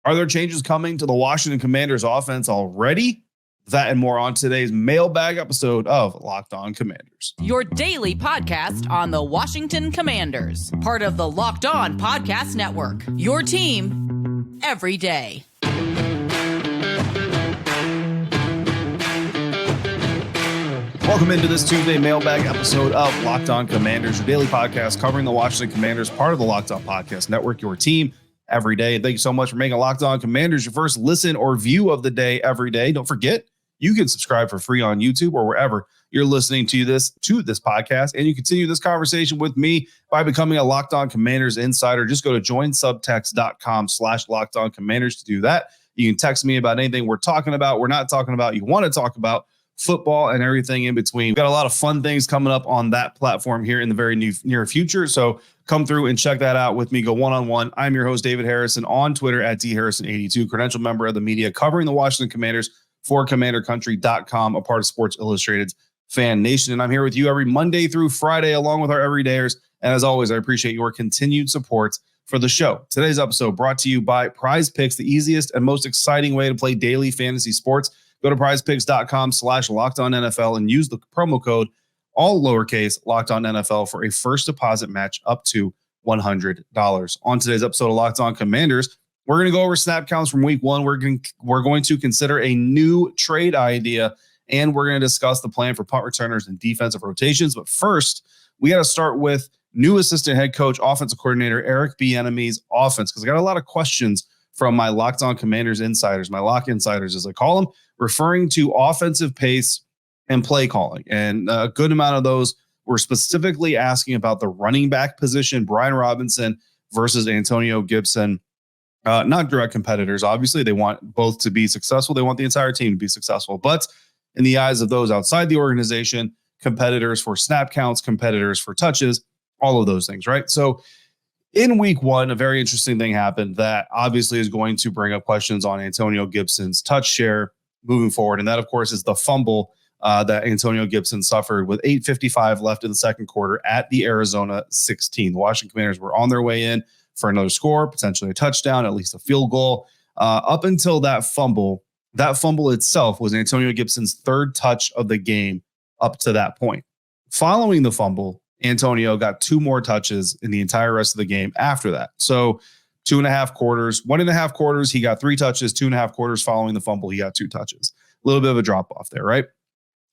Are there changes coming to the Washington Commanders offense already? That and more on today's mailbag episode of Locked On Commanders. Your daily podcast on the Washington Commanders. Part of the Locked On Podcast Network. Your team every day. Welcome into this Tuesday mailbag episode of Locked On Commanders, your daily podcast covering the Washington Commanders, part of the Locked On Podcast Network, your team every day. And thank you so much for making Locked On Commanders your first listen or view of the day every day. Don't forget, you can subscribe for free on YouTube or wherever you're listening to this podcast. And you continue this conversation with me by becoming a Locked On Commanders insider. Just go to joinsubtext.com/Locked On Commanders to do that. You can text me about anything we're talking about, we're not talking about, you want to talk about, football and everything in between. We've got a lot of fun things coming up on that platform here in the very near future. So come through and check that out with me. Go one-on-one. I'm your host, David Harrison, on Twitter at dharrison82, credentialed member of the media covering the Washington Commanders for CommanderCountry.com, a part of Sports Illustrated's FanNation. And I'm here with you every Monday through Friday, along with our everydayers. And as always, I appreciate your continued support for the show. Today's episode brought to you by Prize Picks, the easiest and most exciting way to play daily fantasy sports. Go to prizepicks.com/LockedOnNFL and use the promo code, all lowercase, LockedOnNFL for a first deposit match up to $100. On today's episode of Locked On Commanders, we're going to go over snap counts from week one. We're going to consider a new trade idea, and we're going to discuss the plan for punt returners and defensive rotations. But first, we got to start with new assistant head coach, offensive coordinator Eric Bieniemy's offense, because I got a lot of questions from my Locked On Commanders insiders, my lock insiders, as I call them, referring to offensive pace and play calling. And a good amount of those were specifically asking about the running back position, Brian Robinson versus Antonio Gibson. Not direct competitors. Obviously, they want both to be successful. They want the entire team to be successful. But in the eyes of those outside the organization, competitors for snap counts, competitors for touches, all of those things, right? So in week one, a very interesting thing happened that obviously is going to bring up questions on Antonio Gibson's touch share moving forward. And that, of course, is the fumble that Antonio Gibson suffered with 8:55 left in the second quarter at the Arizona 16. The Washington Commanders were on their way in for another score, potentially a touchdown, at least a field goal. Up until that fumble itself was Antonio Gibson's third touch of the game up to that point. Following the fumble, Antonio got two more touches in the entire rest of the game after that. So 2.5 quarters, 1.5 quarters, he got 3 touches, 2.5 quarters following the fumble, he got 2 touches. A little bit of a drop off there, right?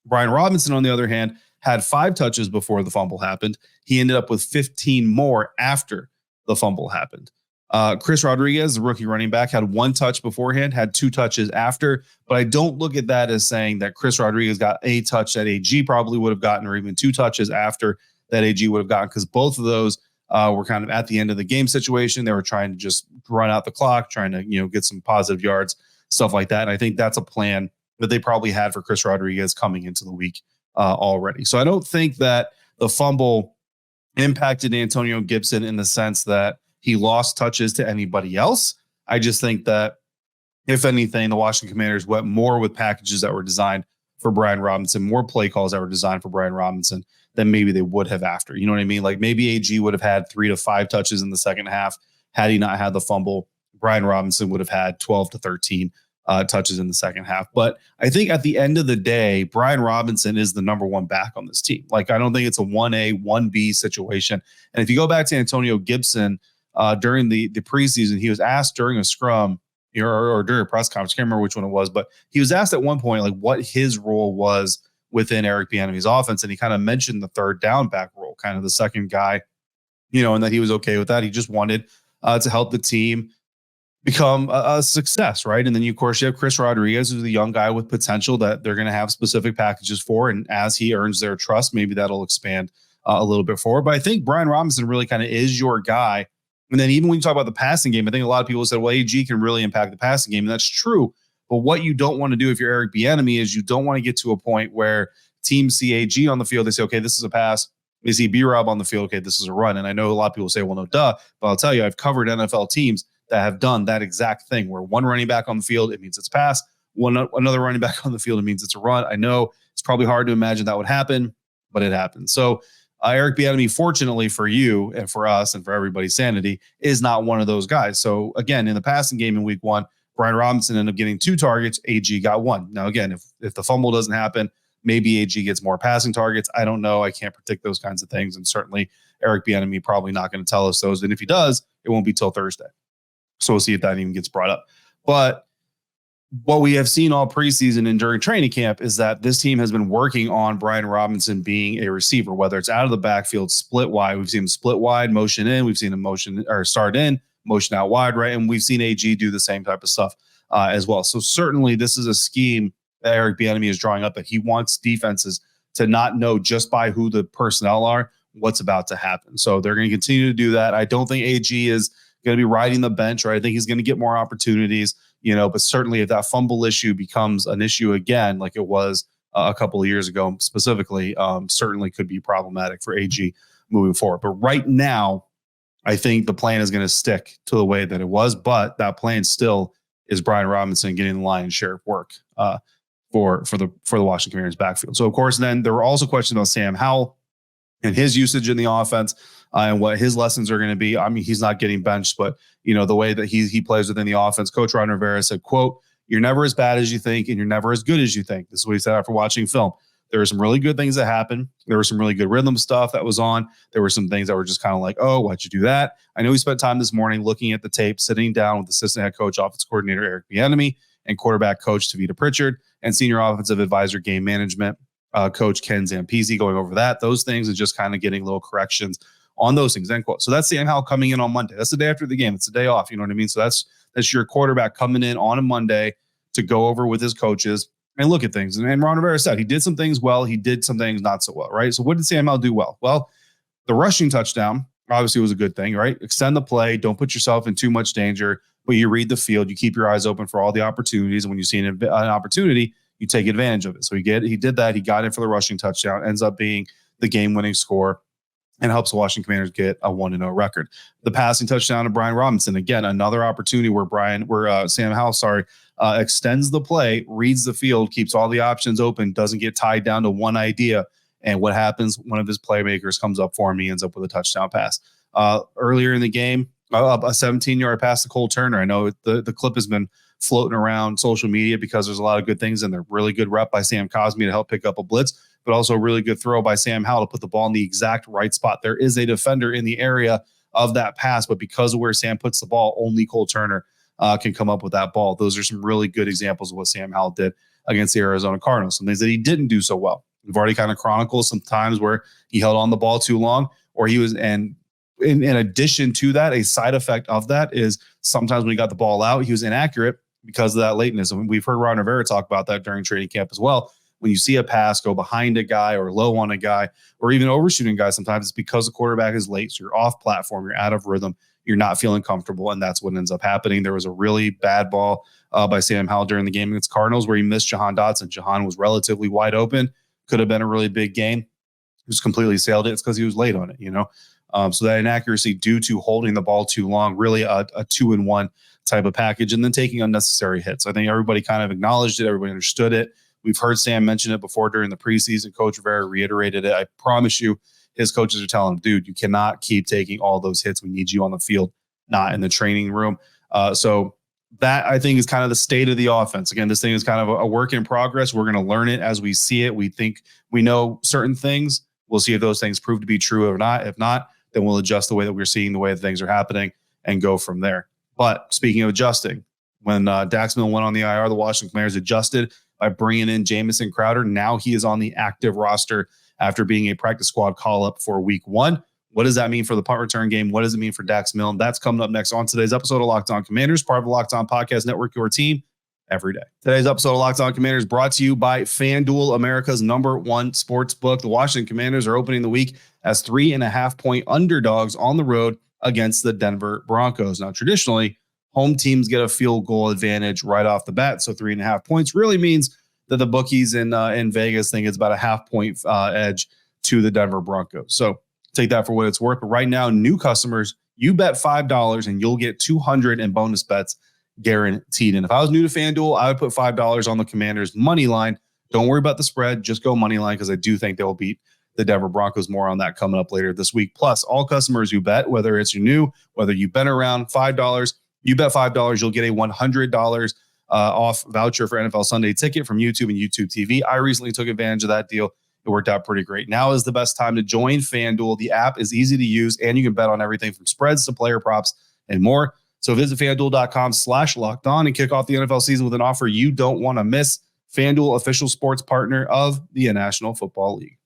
Brian Robinson, on the other hand, had 5 touches before the fumble happened. He ended up with 15 more after the fumble happened. Chris Rodriguez, the rookie running back, had 1 touch beforehand, had 2 touches after, but I don't look at that as saying that Chris Rodriguez got a touch that AG probably would have gotten, or even 2 touches after that AG would have gotten, because both of those were kind of at the end of the game situation. They were trying to just run out the clock, trying to, get some positive yards, stuff like that. And I think that's a plan that they probably had for Chris Rodriguez coming into the week already. So I don't think that the fumble impacted Antonio Gibson in the sense that he lost touches to anybody else. I just think that, if anything, the Washington Commanders went more with packages that were designed for Brian Robinson, more play calls that were designed for Brian Robinson than maybe they would have after. You know what I mean? Like maybe AG would have had 3 to 5 touches in the second half had he not had the fumble. Brian Robinson would have had 12 to 13 touches in the second half. But I think at the end of the day, Brian Robinson is the number one back on this team. Like, I don't think it's a 1A, 1B situation. And if you go back to Antonio Gibson during the preseason, he was asked during a scrum or during a press conference, I can't remember which one it was, but he was asked at one point, like, what his role was within Eric Bieniemy's offense. And he kind of mentioned the third down back role, kind of the second guy, and that he was okay with that. He just wanted to help the team become a success, right? And then, of course, you have Chris Rodriguez, who's a young guy with potential that they're going to have specific packages for. And as he earns their trust, maybe that'll expand a little bit forward. But I think Brian Robinson really kind of is your guy. And then even when you talk about the passing game, I think a lot of people said, well, AG can really impact the passing game. And that's true. But what you don't want to do if you're Eric Bieniemy is you don't want to get to a point where teams see AG on the field. They say, okay, this is a pass. They see B-Rob on the field. Okay, this is a run. And I know a lot of people say, well, no, duh. But I'll tell you, I've covered NFL teams that have done that exact thing where one running back on the field, it means it's a pass. Another running back on the field, it means it's a run. I know it's probably hard to imagine that would happen, but it happens. So Eric Bieniemy, fortunately for you and for us and for everybody's sanity, is not one of those guys. So again, in the passing game in week 1, Brian Robinson ended up getting 2 targets. AG got 1. Now, again, if the fumble doesn't happen, maybe AG gets more passing targets. I don't know. I can't predict those kinds of things. And certainly Eric Bieniemy probably not going to tell us those. And if he does, it won't be till Thursday. So we'll see if that even gets brought up. But what we have seen all preseason and during training camp is that this team has been working on Brian Robinson being a receiver, whether it's out of the backfield, split wide. We've seen him split wide, motion in. We've seen him motion or start in, motion out wide, right? And we've seen AG do the same type of stuff as well. So certainly this is a scheme that Eric Bieniemy is drawing up, that he wants defenses to not know just by who the personnel are what's about to happen. So they're going to continue to do that. I don't think AG is going to be riding the bench, right? I think he's going to get more opportunities, but certainly if that fumble issue becomes an issue again, like it was a couple of years ago specifically, certainly could be problematic for AG moving forward. But right now, I think the plan is going to stick to the way that it was, but that plan still is Brian Robinson getting the lion's share of work for the Washington Commanders backfield. So of course, then there were also questions about Sam Howell and his usage in the offense and what his lessons are going to be. I mean, he's not getting benched, but the way that he plays within the offense. Coach Ron Rivera said, quote, "You're never as bad as you think, and you're never as good as you think." This is what he said after watching film. There were some really good things that happened. There was some really good rhythm stuff that was on. There were some things that were just kind of like, oh, why'd you do that? I know we spent time this morning looking at the tape, sitting down with assistant head coach, offense coordinator Eric Bieniemy, and quarterback coach Tavita Pritchard, and senior offensive advisor game management coach Ken Zampese, going over those things and just kind of getting little corrections on those things, end quote. So that's Sam Howell coming in on Monday. That's the day after the game. It's the day off. You know what I mean? So that's your quarterback coming in on a Monday to go over with his coaches and look at things. And Ron Rivera said he did some things well. He did some things not so well, right? So what did Sam Howell do well? Well, the rushing touchdown obviously was a good thing, right? Extend the play. Don't put yourself in too much danger, but you read the field. You keep your eyes open for all the opportunities. And when you see an opportunity, you take advantage of it. So he did that. He got in for the rushing touchdown, ends up being the game-winning score, and helps the Washington Commanders get a 1-0 record. The passing touchdown to Brian Robinson, again, another opportunity where Sam Howell, extends the play, reads the field, keeps all the options open, doesn't get tied down to one idea. And what happens? One of his playmakers comes up for him. He ends up with a touchdown pass. Earlier in the game, a 17-yard pass to Cole Turner. I know the clip has been floating around social media because there's a lot of good things in there. Really good rep by Sam Cosmi to help pick up a blitz, but also a really good throw by Sam Howell to put the ball in the exact right spot. There is a defender in the area of that pass, but because of where Sam puts the ball, only Cole Turner can come up with that ball. Those are some really good examples of what Sam Howell did against the Arizona Cardinals. Some things that he didn't do so well. We've already kind of chronicled some times where he held on the ball too long, or he was, and in addition to that, a side effect of that is sometimes when he got the ball out, he was inaccurate because of that lateness. And we've heard Ron Rivera talk about that during training camp as well. When you see a pass go behind a guy or low on a guy or even overshooting guys, sometimes it's because the quarterback is late. So you're off platform, you're out of rhythm, you're not feeling comfortable, and that's what ends up happening. There was a really bad ball by Sam Howell during the game against Cardinals where he missed Jahan Dotson. Jahan was relatively wide open, could have been a really big game. He just completely sailed it. It's because he was late on it, So that inaccuracy due to holding the ball too long, really a 2-in-1 type of package, and then taking unnecessary hits. I think everybody kind of acknowledged it. Everybody understood it. We've heard Sam mention it before during the preseason. Coach Rivera reiterated it. I promise you, his coaches are telling him, dude, you cannot keep taking all those hits. We need you on the field, not in the training room. So that, I think, is kind of the state of the offense. Again, this thing is kind of a work in progress. We're going to learn it as we see it. We think we know certain things. We'll see if those things prove to be true or not. If not, then we'll adjust the way that we're seeing the way that things are happening and go from there. But speaking of adjusting, when Dax Milne went on the IR, the Washington Commanders adjusted by bringing in Jamison Crowder. Now he is on the active roster after being a practice squad call-up for week 1. What does that mean for the punt return game? What does it mean for Dax Milne? That's coming up next on today's episode of Locked On Commanders, part of the Locked On Podcast Network, your team every day. Today's episode of Locked On Commanders brought to you by FanDuel, America's #1 sports book. The Washington Commanders are opening the week as 3.5-point underdogs on the road against the Denver Broncos. Now, traditionally, home teams get a field goal advantage right off the bat. So 3.5 points really means that the bookies in Vegas think it's about a half-point edge to the Denver Broncos. So take that for what it's worth. But right now, new customers, you bet $5 and you'll get $200 in bonus bets guaranteed. And if I was new to FanDuel, I would put $5 on the Commanders money line. Don't worry about the spread. Just go money line because I do think they will beat the Denver Broncos. More on that coming up later this week. Plus, all customers who bet, whether it's new, whether you've been around, $5, you bet $5, you'll get a $100 off voucher for NFL Sunday Ticket from YouTube and YouTube TV. I recently took advantage of that deal. It worked out pretty great. Now is the best time to join FanDuel. The app is easy to use, and you can bet on everything from spreads to player props and more. So visit FanDuel.com/lockedon and kick off the NFL season with an offer you don't want to miss. FanDuel, official sports partner of the National Football League.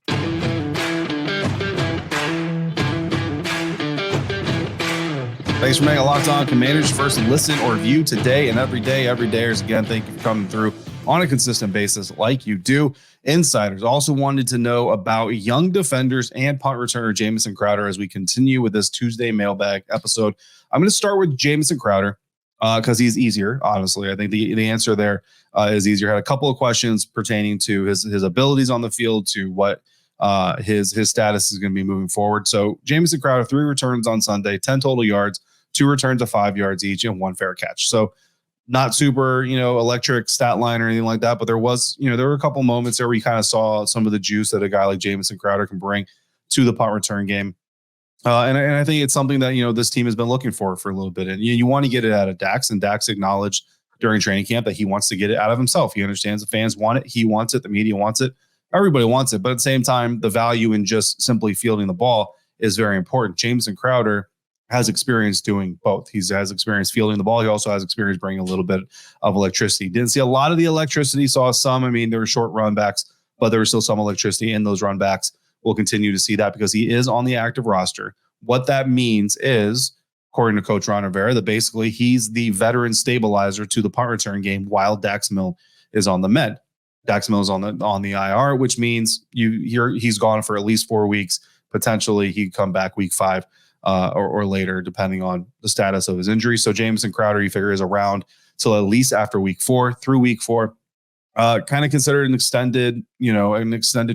Thanks for making Locked On Commanders first listen or view today and every day. Everydayers, again, thank you for coming through on a consistent basis like you do. Insiders also wanted to know about young defenders and punt returner Jamison Crowder as we continue with this Tuesday mailbag episode. I'm going to start with Jamison Crowder because he's easier, honestly. I think the answer there is easier. I had a couple of questions pertaining to his abilities on the field, to what his status is going to be moving forward. So Jamison Crowder, 3 returns on Sunday, 10 total yards, 2 returns of 5 yards each, and 1 fair catch. So not super, electric stat line or anything like that, but there were a couple moments there where you kind of saw some of the juice that a guy like Jamison Crowder can bring to the punt return game. And I think it's something that, this team has been looking for a little bit. And you want to get it out of Dax, and Dax acknowledged during training camp that he wants to get it out of himself. He understands the fans want it. He wants it. The media wants it. Everybody wants it. But at the same time, the value in just simply fielding the ball is very important. Jamison Crowder has experience doing both. He has experience fielding the ball. He also has experience bringing a little bit of electricity. Didn't see a lot of the electricity, saw some. I mean, there were short run backs, but there was still some electricity in those run backs. We'll continue to see that because he is on the active roster. What that means is, according to Coach Ron Rivera, that basically he's the veteran stabilizer to the punt return game while Dax Milne is on the med. Dax Milne is on the IR, which means he's gone for at least 4 weeks. Potentially, he'd come back week 5. Or later, depending on the status of his injury. So Jamison Crowder, you figure, is around till at least after week 4, through week 4. Kind of considered an extended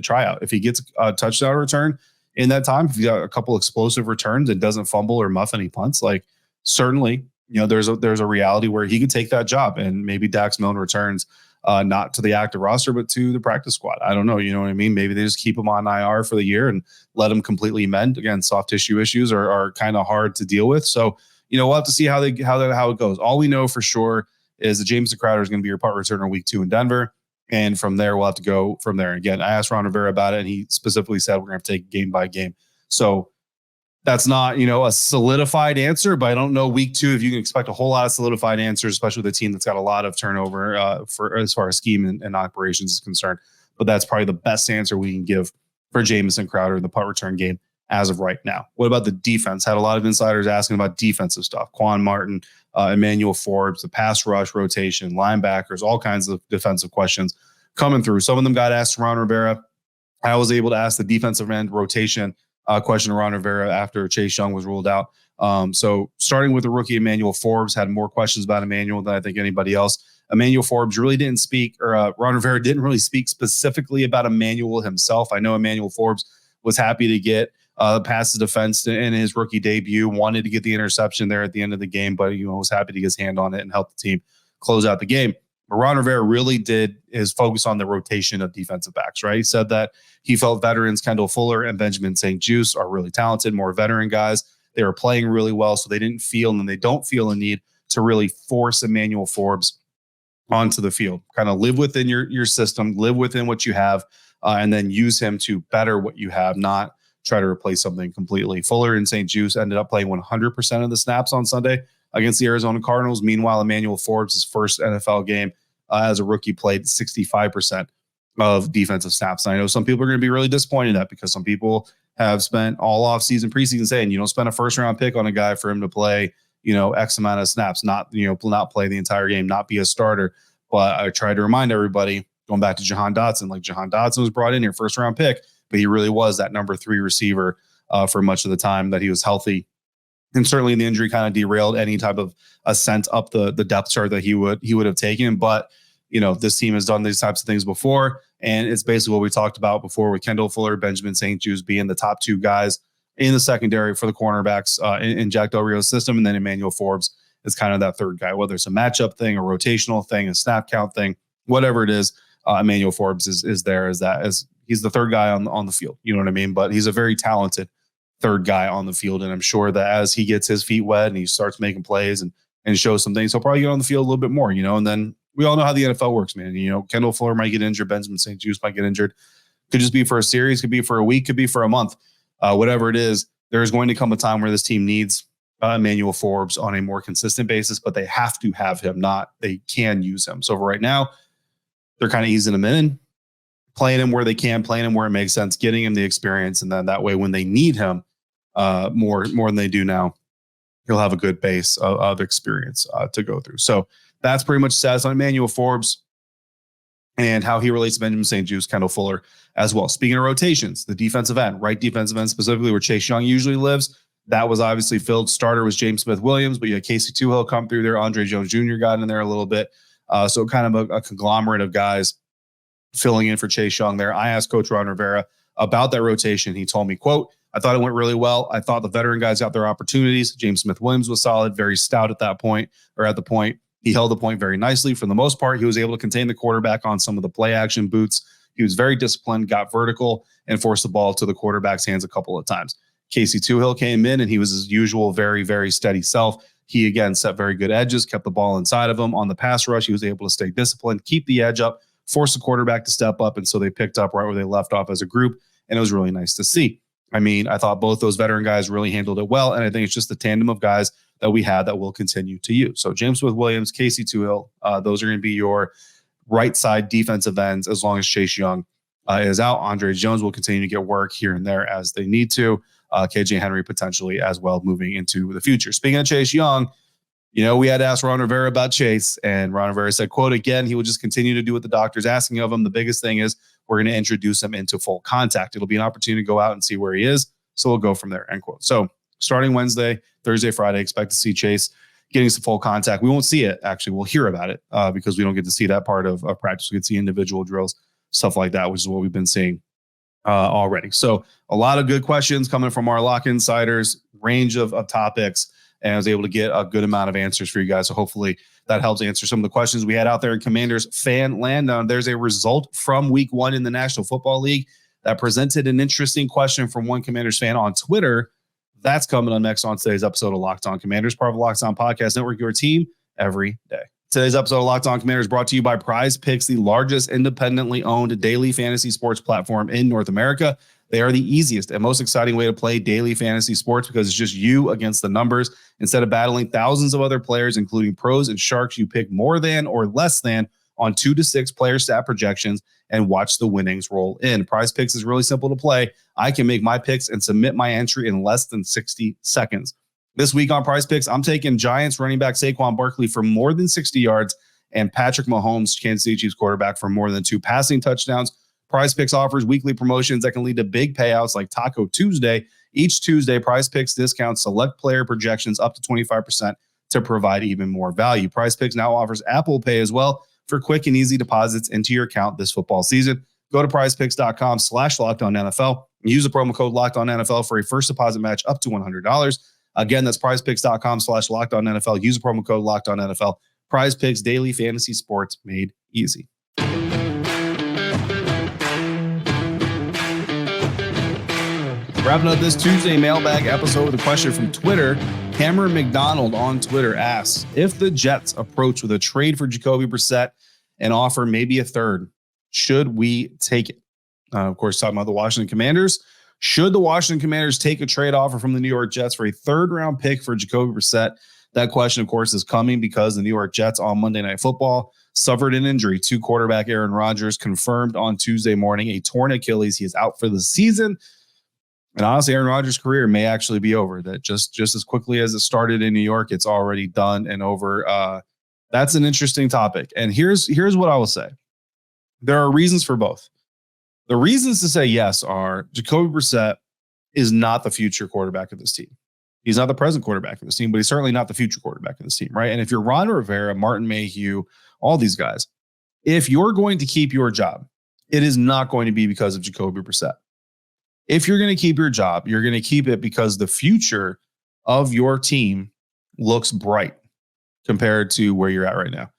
tryout. If he gets a touchdown return in that time, if you got a couple explosive returns and doesn't fumble or muff any punts, like certainly, there's a reality where he could take that job, and maybe Dax Milne returns not to the active roster, but to the practice squad. I don't know. You know what I mean? Maybe they just keep him on IR for the year and let him completely mend. Again, soft tissue issues are kind of hard to deal with. So, we'll have to see how it goes. All we know for sure is that Jamison Crowder is going to be your punt returner week 2 in Denver. And from there, we'll have to go from there. Again, I asked Ron Rivera about it, and he specifically said we're going to take game by game. So that's not, a solidified answer, but I don't know week 2 if you can expect a whole lot of solidified answers, especially with a team that's got a lot of turnover for as far as scheme and operations is concerned. But that's probably the best answer we can give for Jamison Crowder in the punt return game as of right now. What about the defense? Had a lot of insiders asking about defensive stuff. Quan Martin, Emmanuel Forbes, the pass rush rotation, linebackers, all kinds of defensive questions coming through. Some of them got asked to Ron Rivera. I was able to ask the defensive end rotation question to Ron Rivera after Chase Young was ruled out. So starting with the rookie Emmanuel Forbes, had more questions about Emmanuel than I think anybody else. Emmanuel Forbes really didn't speak, or Ron Rivera didn't really speak specifically about Emmanuel himself. I know Emmanuel Forbes was happy to get past the defense in his rookie debut, wanted to get the interception there at the end of the game, but was happy to get his hand on it and help the team close out the game. But Ron Rivera really did his focus on the rotation of defensive backs, right? He said that he felt veterans Kendall Fuller and Benjamin St. Juste are really talented, more veteran guys. They were playing really well, so they didn't feel, and they don't feel a need to really force Emmanuel Forbes onto the field. Kind of live within your system, live within what you have, and then use him to better what you have, not try to replace something completely. Fuller and St. Juste ended up playing 100% of the snaps on Sunday against the Arizona Cardinals. Meanwhile, Emmanuel Forbes, his first NFL game as a rookie, played 65% of defensive snaps. And I know some people are going to be really disappointed in that because some people have spent all offseason, preseason saying you don't spend a first-round pick on a guy for him to play, X amount of snaps, not play the entire game, not be a starter. But I try to remind everybody, going back to Jahan Dotson, like Jahan Dotson was brought in here, first-round pick, but he really was that number 3 receiver for much of the time that he was healthy. And certainly the injury kind of derailed any type of ascent up the depth chart that he would have taken. But, this team has done these types of things before. And it's basically what we talked about before with Kendall Fuller, Benjamin St. Juste being the top 2 guys in the secondary for the cornerbacks in Jack Del Rio's system. And then Emmanuel Forbes is kind of that third guy, whether it's a matchup thing, a rotational thing, a snap count thing, whatever it is. Emmanuel Forbes is there as He's the third guy on the field. You know what I mean? But he's a very talented third guy on the field. And I'm sure that as he gets his feet wet and he starts making plays and shows some things, he'll probably get on the field a little bit more, and then we all know how the NFL works, man. Kendall Fuller might get injured. Benjamin St. Juste might get injured. Could just be for a series, could be for a week, could be for a month. Whatever it is, there's going to come a time where this team needs Emmanuel Forbes on a more consistent basis, but they have to have him, not they can use him. So for right now, they're kind of easing him in, playing him where they can, playing him where it makes sense, getting him the experience. And then that way, when they need him more than they do now, he'll have a good base of experience to go through. So that's pretty much status on Emmanuel Forbes and how he relates to Benjamin St. Juste, Kendall Fuller as well. Speaking of rotations, the defensive end, right defensive end specifically where Chase Young usually lives, that was obviously filled. Starter was James Smith-Williams, but you had Casey Tuhill come through there. Andre Jones Jr. got in there a little bit. So kind of a conglomerate of guys filling in for Chase Young there. I asked Coach Ron Rivera about that rotation. He told me, quote, I thought it went really well. I thought the veteran guys got their opportunities. James Smith-Williams was solid, very stout at that point, or at the point. He held the point very nicely. For the most part, he was able to contain the quarterback on some of the play action boots. He was very disciplined, got vertical, and forced the ball to the quarterback's hands a couple of times. Casey Tuhill came in, and he was his usual very, very steady self. He, again, set very good edges, kept the ball inside of him. On the pass rush, he was able to stay disciplined, keep the edge up, force the quarterback to step up, and so they picked up right where they left off as a group, and it was really nice to see. I mean, I thought both those veteran guys really handled it well, and I think it's just the tandem of guys that we had that we'll continue to use. So James Smith-Williams, Casey Tuhill, those are going to be your right side defensive ends as long as Chase Young is out. Andre Jones will continue to get work here and there as they need to. KJ Henry potentially as well moving into the future. Speaking of Chase Young, we had asked Ron Rivera about Chase, and Ron Rivera said, quote, again, he will just continue to do what the doctor's asking of him. The biggest thing is we're going to introduce him into full contact. It'll be an opportunity to go out and see where he is. So we'll go from there, end quote. So starting Wednesday, Thursday, Friday, expect to see Chase getting some full contact. We won't see it. Actually, we'll hear about it because we don't get to see that part of practice. We get to see individual drills, stuff like that, which is what we've been seeing already. So a lot of good questions coming from our lock insiders, range of topics, and I was able to get a good amount of answers for you guys. So hopefully that helps answer some of the questions we had out there in Commanders fan land. There's a result from week 1 in the National Football League that presented an interesting question from one Commanders fan on Twitter. That's coming on next on today's episode of Locked On Commanders, part of the Locked On Podcast Network, your team every day. Today's episode of Locked On Commanders brought to you by Prize Picks, the largest independently owned daily fantasy sports platform in North America. They are the easiest and most exciting way to play daily fantasy sports because it's just you against the numbers. Instead of battling thousands of other players, including pros and sharks, you pick more than or less than on 2 to 6 player stat projections and watch the winnings roll in. Prize Picks is really simple to play. I can make my picks and submit my entry in less than 60 seconds. This week on Prize Picks, I'm taking Giants running back Saquon Barkley for more than 60 yards and Patrick Mahomes, Kansas City Chiefs quarterback, for more than 2 passing touchdowns. Prize Picks offers weekly promotions that can lead to big payouts like Taco Tuesday. Each Tuesday, Prize Picks discounts select player projections up to 25% to provide even more value. Prize Picks now offers Apple Pay as well for quick and easy deposits into your account this football season. Go to prizepicks.com/LockedOnNFL and use the promo code LockedOnNFL for a first deposit match up to $100. Again, that's prizepicks.com/LockedOnNFL. Use the promo code LockedOnNFL. Prize Picks, daily fantasy sports made easy. Wrapping up this Tuesday mailbag episode with a question from Twitter. Cameron McDonald on Twitter asks, if the Jets approach with a trade for Jacoby Brissett and offer maybe a third, should we take it? Of course, talking about the Washington Commanders. Should the Washington Commanders take a trade offer from the New York Jets for a third-round pick for Jacoby Brissett? That question, of course, is coming because the New York Jets on Monday Night Football suffered an injury to quarterback Aaron Rodgers, confirmed on Tuesday morning, a torn Achilles. He is out for the season. And honestly, Aaron Rodgers' career may actually be over. That just as quickly as it started in New York, it's already done and over. That's an interesting topic. And here's what I will say. There are reasons for both. The reasons to say yes are Jacoby Brissett is not the future quarterback of this team. He's not the present quarterback of this team, but he's certainly not the future quarterback of this team, right? And if you're Ron Rivera, Martin Mayhew, all these guys, if you're going to keep your job, it is not going to be because of Jacoby Brissett. If you're going to keep your job, you're going to keep it because the future of your team looks bright compared to where you're at right now.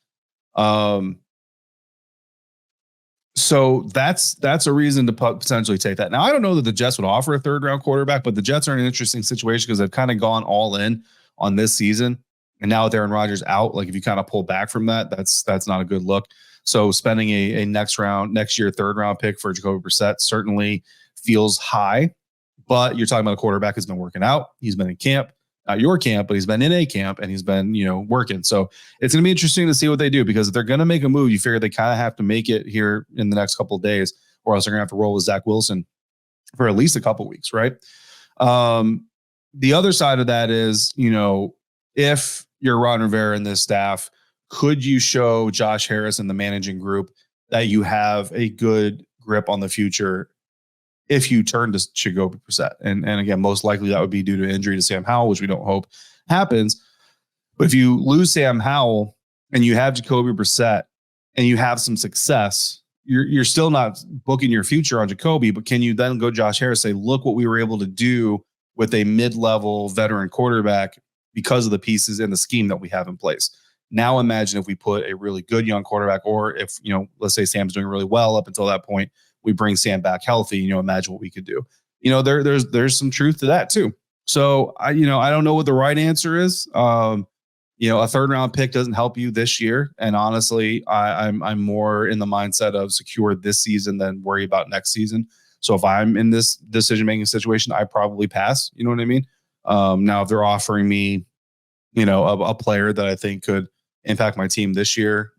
So that's a reason to potentially take that. Now, I don't know that the Jets would offer a third-round quarterback, but the Jets are in an interesting situation because they've kind of gone all in on this season. And now with Aaron Rodgers out, like if you kind of pull back from that, that's not a good look. So spending a next year third-round pick for Jacoby Brissett certainly feels high. But you're talking about a quarterback who's been working out. He's been in camp. Not your camp, but he's been in a camp and he's been, working. So it's going to be interesting to see what they do, because if they're going to make a move, you figure they kind of have to make it here in the next couple of days, or else they're going to have to roll with Zach Wilson for at least a couple of weeks, right? The other side of that is, if you're Ron Rivera and this staff, could you show Josh Harris and the managing group that you have a good grip on the future if you turn to Jacoby Brissett? And again, most likely that would be due to injury to Sam Howell, which we don't hope happens. But if you lose Sam Howell and you have Jacoby Brissett and you have some success, you're still not booking your future on Jacoby, but can you then go Josh Harris, say, look what we were able to do with a mid-level veteran quarterback because of the pieces and the scheme that we have in place. Now imagine if we put a really good young quarterback, or if, let's say Sam's doing really well up until that point, we bring Sam back healthy, imagine what we could do. There's some truth to that too. So I don't know what the right answer is. A third-round pick doesn't help you this year. And honestly, I'm more in the mindset of secure this season than worry about next season. So if I'm in this decision-making situation, I probably pass. You know what I mean? Now, if they're offering me, a player that I think could impact my team this year,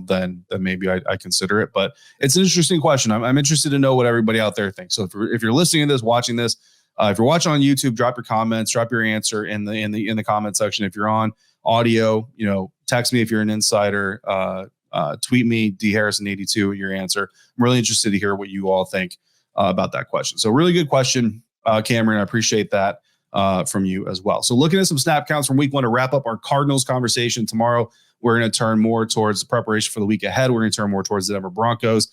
then maybe I consider it. But it's an interesting question. I'm interested to know what everybody out there thinks. So if you're listening to this, watching this, if you're watching on YouTube, drop your comments, drop your answer in the comment section. If you're on audio, text me if you're an insider, tweet me dharrison82 your answer. I'm really interested to hear what you all think about that question. So really good question, Cameron. I appreciate that from you as well. So looking at some snap counts from week 1 to wrap up our Cardinals conversation tomorrow, we're going to turn more towards the preparation for the week ahead. We're going to turn more towards the Denver Broncos.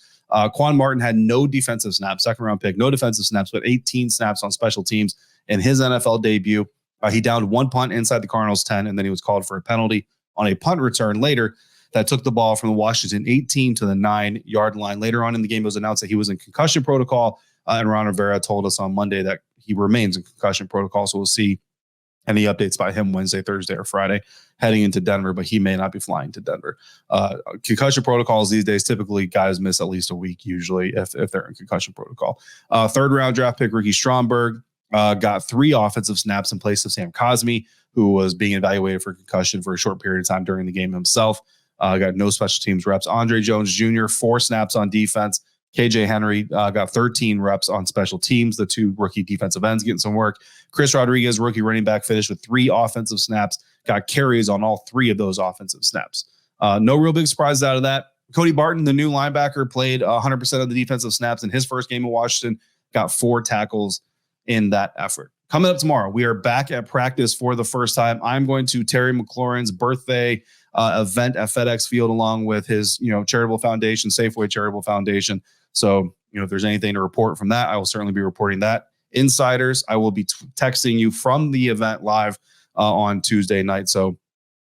Quan Martin had no defensive snaps, second-round pick, no defensive snaps, but 18 snaps on special teams in his NFL debut. He downed one punt inside the Cardinals' 10, and then he was called for a penalty on a punt return later that took the ball from the Washington 18 to the 9-yard line. Later on in the game, it was announced that he was in concussion protocol, and Ron Rivera told us on Monday that he remains in concussion protocol, so we'll see any updates by him Wednesday, Thursday, or Friday heading into Denver, but he may not be flying to Denver. Concussion protocols these days, typically guys miss at least a week, usually, if they're in concussion protocol. Third-round draft pick Ricky Stromberg got 3 offensive snaps in place of Sam Cosmi, who was being evaluated for concussion for a short period of time during the game himself. Got no special teams reps. Andre Jones Jr., 4 snaps on defense. KJ Henry got 13 reps on special teams. The 2 rookie defensive ends getting some work. Chris Rodriguez, rookie running back, finished with 3 offensive snaps, got carries on all 3 of those offensive snaps. No real big surprises out of that. Cody Barton, the new linebacker, played 100% of the defensive snaps in his first game in Washington, got 4 tackles in that effort. Coming up tomorrow, we are back at practice for the first time. I'm going to Terry McLaurin's birthday event at FedEx Field, along with his charitable foundation, Safeway Charitable Foundation. So, if there's anything to report from that, I will certainly be reporting that. Insiders, I will be texting you from the event live on Tuesday night. So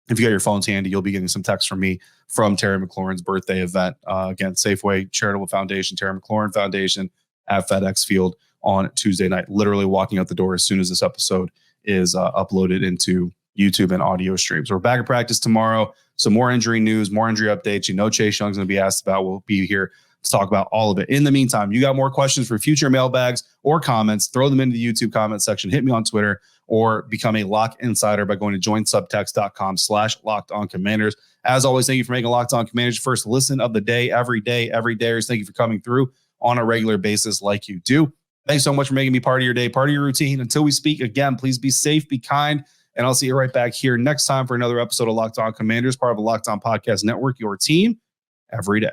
if you got your phones handy, you'll be getting some text from me from Terry McLaurin's birthday event. Again, Safeway Charitable Foundation, Terry McLaurin Foundation at FedEx Field on Tuesday night. Literally walking out the door as soon as this episode is uploaded into YouTube and audio streams. We're back at practice tomorrow. Some more injury news, more injury updates. Chase Young's going to be asked about. We'll be here to talk about all of it. In the meantime, you got more questions for future mailbags or comments, throw them into the YouTube comment section, hit me on Twitter, or become a Lock Insider by going to joinsubtext.com/LockedOnCommanders. As always, thank you for making Locked On Commanders first listen of the day, every day, every day. Thank you for coming through on a regular basis like you do. Thanks so much for making me part of your day, part of your routine. Until we speak again, please be safe, be kind, and I'll see you right back here next time for another episode of Locked On Commanders, part of the Locked On Podcast Network, your team every day.